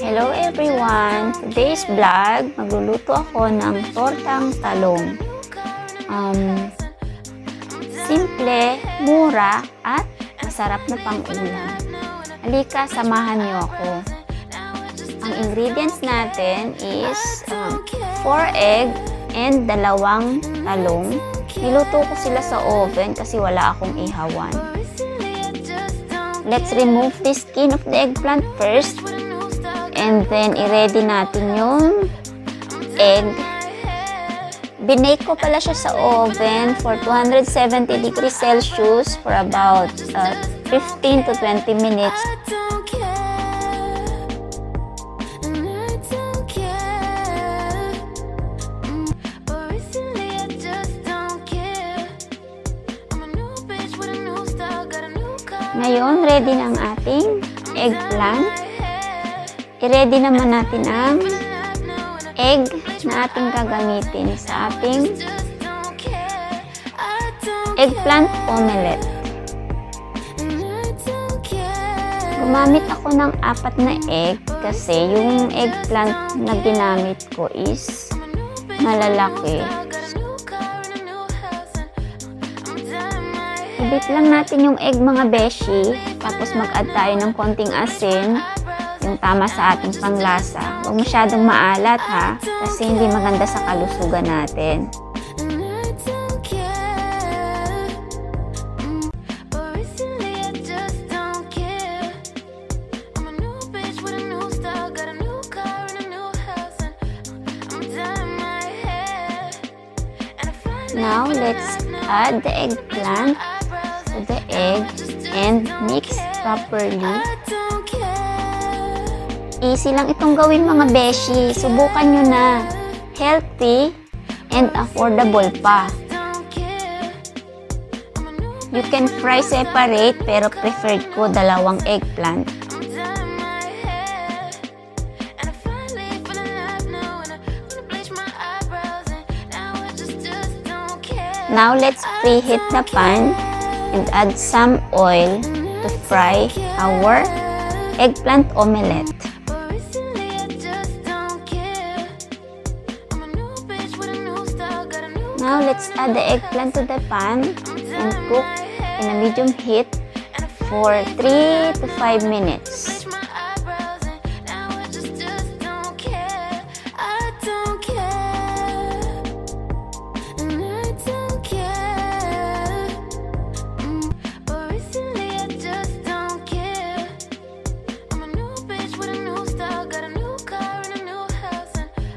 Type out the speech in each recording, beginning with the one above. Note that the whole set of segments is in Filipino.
Hello everyone! Today's vlog, magluluto ako ng tortang talong. Simple, mura, at masarap na pang-ulam. Halika, samahan niyo ako. Ang ingredients natin is 4 egg and 2 talong. Niluto ko sila sa oven kasi wala akong ihawan. Let's remove the skin of the eggplant first. And then, i-ready natin yung egg. Binake ko pala siya sa oven for 270 degrees Celsius for about 15 to 20 minutes. Ngayon, ready na ang ating eggplant. I-ready naman natin ang egg na ating gagamitin sa ating eggplant omelette. Gumamit ako ng 4 na egg kasi yung eggplant na ginamit ko is malalaki. I-beat lang natin yung egg mga beshi, tapos mag-add tayo ng konting asin, yung tama sa ating panglasa. Huwag masyadong maalat ha, kasi hindi maganda sa kalusugan natin. Now, let's add the eggplant to the egg and mix properly. Easy lang itong gawin mga beshi. Subukan nyo na. Healthy and affordable pa. You can fry separate pero preferred ko 2 eggplant. Now let's preheat the pan and add some oil to fry our eggplant omelette. Now, let's add the eggplant to the pan and cook in a medium heat for 3 to 5 minutes.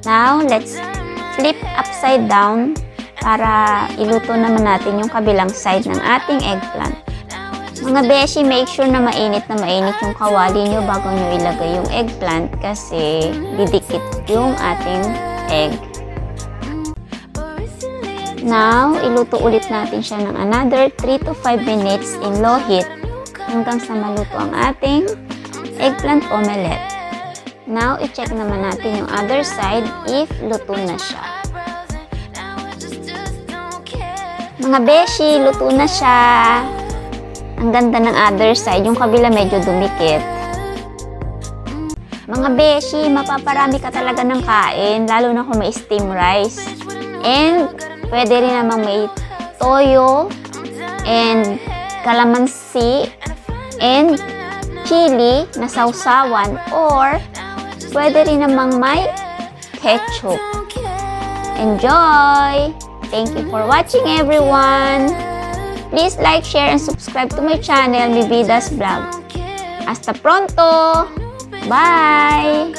Now, let's flip upside down para iluto naman natin yung kabilang side ng ating eggplant. Mga beshi, make sure na mainit yung kawali nyo bago nyo ilagay yung eggplant kasi didikit yung ating egg. Now, iluto ulit natin siya ng another 3 to 5 minutes in low heat hanggang sa maluto ang ating eggplant omelette. Now, i-check naman natin yung other side if luto na siya. Mga beshi, luto na siya. Ang ganda ng other side. Yung kabila medyo dumikit. Mga beshi, mapaparami ka talaga ng kain. Lalo na kung may steam rice. And pwede rin namang may toyo and calamansi and chili na sausawan. Or pwede rin namang may ketchup. Enjoy! Thank you for watching everyone. Please like, share, and subscribe to my channel, Vida's Vlog. Hasta pronto! Bye!